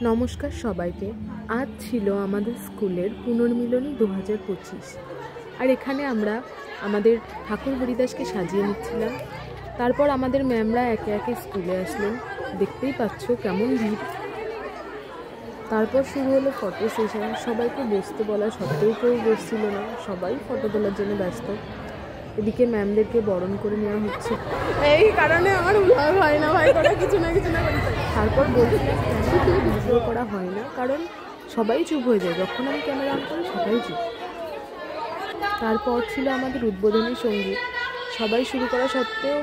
নমস্কার সবাইকে। আজ ছিল আমাদের স্কুলের পুনর্মিলনী 2025, আর এখানে আমরা আমাদের ঠাকুর হরিদাসকে সাজিয়ে নিচ্ছিলাম। তারপর আমাদের ম্যামরা একে একে স্কুলে আসলেন, দেখতেই পাচ্ছ কেমন ভিড়। তারপর শুরু হলো ফটো সেশন। সবাইকে বসতে বলা সত্ত্বেও কেউ বসছিল না, সবাই ফটো তোলার জন্য ব্যস্ত। এদিকে ম্যামদেরকে বরণ করে নেওয়া হচ্ছে, এই কারণে আমার ভয় হয় না, ভাই করা কিছু না কিছু না করতে। তারপর বলছিলাম ভিডিও করা হয় না, কারণ সবাই চুপ হয়ে যায় যখন আমি ক্যামেরা অন করি, সবাই চুপ। তারপর ছিল আমাদের উদ্বোধনী সঙ্গীত। সবাই শুরু করা সত্ত্বেও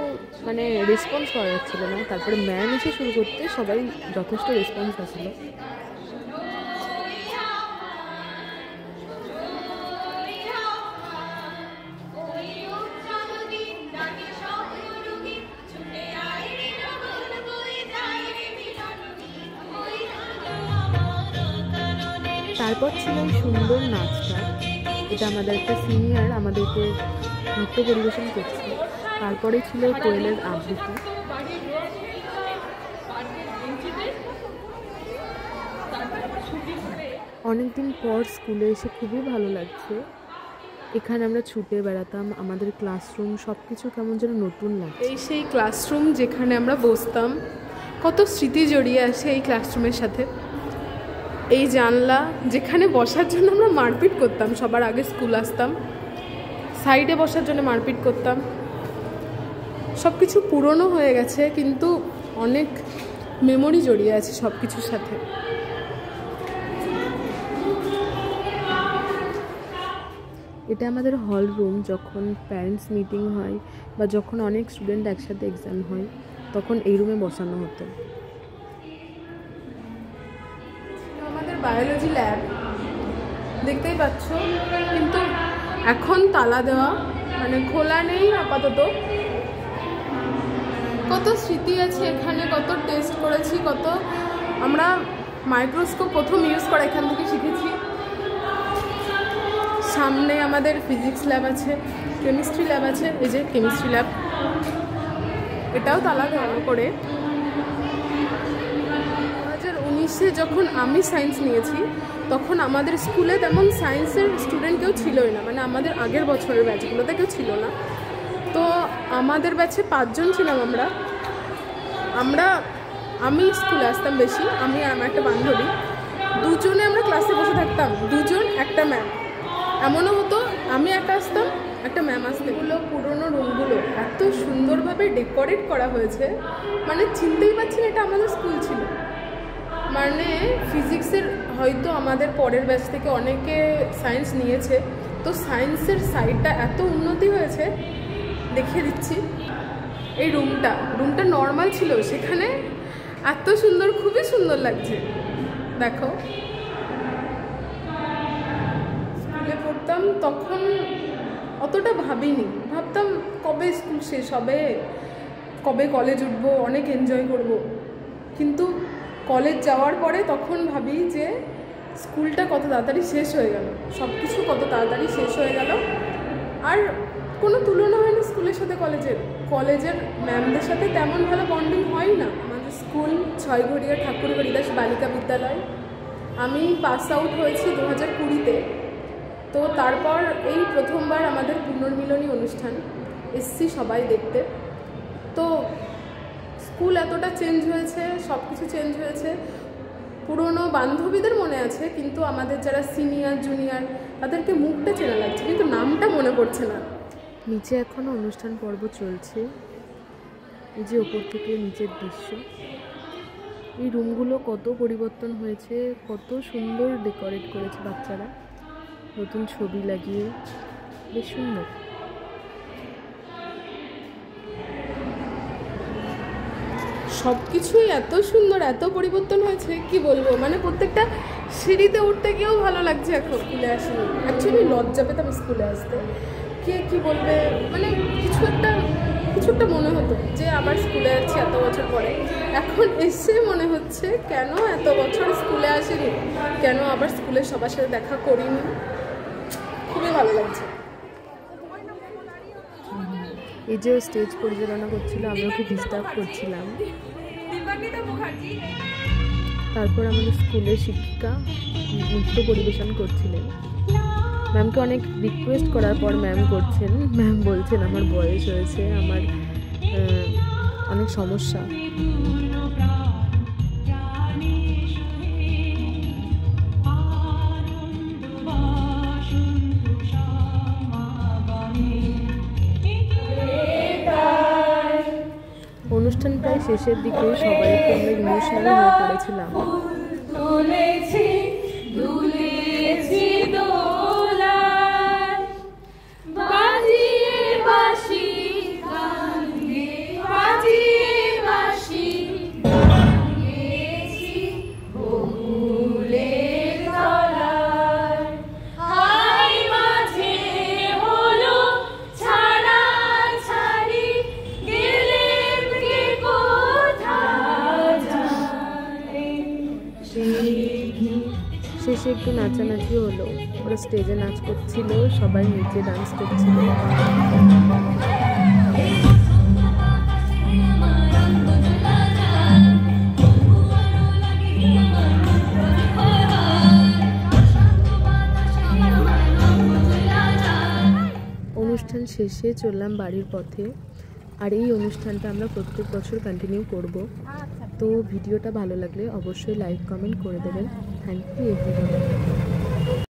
রেসপন্স করা যাচ্ছিল না। তারপরে ম্যাম এসে শুরু করতে সবাই যথেষ্ট রেসপন্স আসলো। তারপর ছিল এই সুন্দর নাচটা। এটা আমাদের একটা সিনিয়র আমাদেরকে নৃত্য পরিবেশন করছে। তারপরে ছিল কোয়েলের আবৃত্তি। অনেকদিন পর স্কুলে এসে খুবই ভালো লাগছে। এখানে আমরা ছুটে বেড়াতাম, আমাদের ক্লাসরুম সব কিছু কেমন যেন নতুন লাগছে। এই সেই ক্লাসরুম যেখানে আমরা বসতাম, কত স্মৃতি জড়িয়ে আছে এই ক্লাসরুমের সাথে। এই জানলা যেখানে বসার জন্য আমরা মারপিট করতাম, সবার আগে স্কুল আসতাম, সাইডে বসার জন্য মারপিট করতাম। সব কিছু পুরনো হয়ে গেছে, কিন্তু অনেক মেমোরি জড়িয়ে আছে সব কিছুর সাথে। এটা আমাদের হল রুম। যখন প্যারেন্টস মিটিং হয় বা যখন অনেক স্টুডেন্ট একসাথে এক্সাম হয়, তখন এই রুমে বসানো হতো। আমাদের বায়োলজি ল্যাব দেখতেই পাচ্ছ, কিন্তু এখন তালা দেওয়া, খোলা নেই আপাতত। কত স্মৃতি আছে এখানে, কত টেস্ট করেছি, কত আমরা মাইক্রোস্কোপ প্রথম ইউজ করা এখান থেকে শিখেছি। সামনে আমাদের ফিজিক্স ল্যাব আছে, কেমিস্ট্রি ল্যাব আছে। এই যে কেমিস্ট্রি ল্যাব, এটাও তালা দেওয়া করে। 2019-এ যখন আমি সায়েন্স নিয়েছি, তখন আমাদের স্কুলে তেমন সায়েন্সের স্টুডেন্ট কেউ ছিলই না, আমাদের আগের বছরের ব্যাচগুলোতে কেউ ছিল না। তো আমাদের ব্যাচে 5 জন ছিলাম আমি স্কুলে আসতাম বেশি, আমি আর আমার একটা বান্ধবী, দুজনে আমরা ক্লাসে বসে থাকতাম, দুজন একটা ম্যাম। এমনও হতো আমি একা আসতাম, একটা ম্যাম আসতে। এগুলো পুরোনো রুমগুলো এত সুন্দরভাবে ডেকোরেট করা হয়েছে, চিনতেই পারছি না এটা আমাদের স্কুল ছিল। ফিজিক্সের হয়তো আমাদের পরের ব্যাচ থেকে অনেকে সায়েন্স নিয়েছে, তো সায়েন্সের সাইডটা এত উন্নতি হয়েছে, দেখিয়ে দিচ্ছি। এই রুমটা নর্মাল ছিল, সেখানে এত সুন্দর, খুবই সুন্দর লাগছে। দেখো, স্কুলে পড়তাম তখন অতটা ভাবিনি, ভাবতাম কবে স্কুল শেষ হবে, কবে কলেজ উঠবো, অনেক এনজয় করব। কিন্তু কলেজ যাওয়ার পরে তখন ভাবি যে স্কুলটা কত তাড়াতাড়ি শেষ হয়ে গেল, সব কিছু কত তাড়াতাড়ি শেষ হয়ে গেল। আর কোনো তুলনা হয় না স্কুলের সাথে কলেজের ম্যামদের সাথে তেমন ভালো বন্ডিং হয় না। আমাদের স্কুল ছয়ঘরিয়া ঠাকুর হরিদাস বালিকা বিদ্যালয়। আমি পাস আউট হয়েছি 2020-তে। তো তারপর এই প্রথমবার আমাদের পুনর্মিলনী অনুষ্ঠান এসছি সবাই দেখতে। তো স্কুল এতটা চেঞ্জ হয়েছে, সব কিছু চেঞ্জ হয়েছে। পুরনো বান্ধবীদের মনে আছে, কিন্তু আমাদের যারা সিনিয়র জুনিয়র তাদেরকে মুখটা চেনা লাগছে, কিন্তু নামটা মনে পড়ছে না। নিচে এখনও অনুষ্ঠান পর্ব চলছে। এই যে ওপর থেকে নিচের দৃশ্য, এই রুমগুলো কত পরিবর্তন হয়েছে, কত সুন্দর ডেকোরেট করেছে বাচ্চারা, নতুন ছবি লাগিয়ে, বেশ সুন্দর। সব কিছুই এত সুন্দর, এত পরিবর্তন হয়েছে, কি বলবো। প্রত্যেকটা সিঁড়িতে উঠতে গিয়েও ভালো লাগছে। এখন স্কুলে আসিনি, অ্যাকচুয়ালি লজ্জা পেতাম স্কুলে আসতে। কে কি বলবে, কিছু একটা মনে হতো যে আবার স্কুলে যাচ্ছি এত বছর পরে। এখন এসে মনে হচ্ছে কেন এত বছর স্কুলে আসিনি, কেন আবার স্কুলের সবার সাথে দেখা করিনি। খুবই ভালো লাগছে। এই যে স্টেজ পরিচালনা করছিল, আমি ওকে ডিস্টার্ব করছিলাম। তারপর আমাদের স্কুলের শিক্ষিকা নৃত্য পরিবেশন করছিলেন। ম্যামকে অনেক রিকোয়েস্ট করার পর ম্যাম করছেন, ম্যাম বলছেন আমার বয়স হয়েছে, আমার অনেক সমস্যা। অনুষ্ঠান প্রায় শেষের দিকে সবাই একটু আমরা ইমোশনাল হয়ে পড়েছিলাম। শেষে একটু নাচানাচি হলো, ওরা স্টেজে নাচ করছিল, সবাই নিচে ডান্স করছিল। অনুষ্ঠান শেষে চললাম বাড়ির পথে। আর এই অনুষ্ঠানটা আমরা প্রত্যেক বছর কন্টিনিউ করব। তো ভিডিওটা ভালো লাগলে অবশ্যই লাইক কমেন্ট করে দেবেন। Thank you everyone.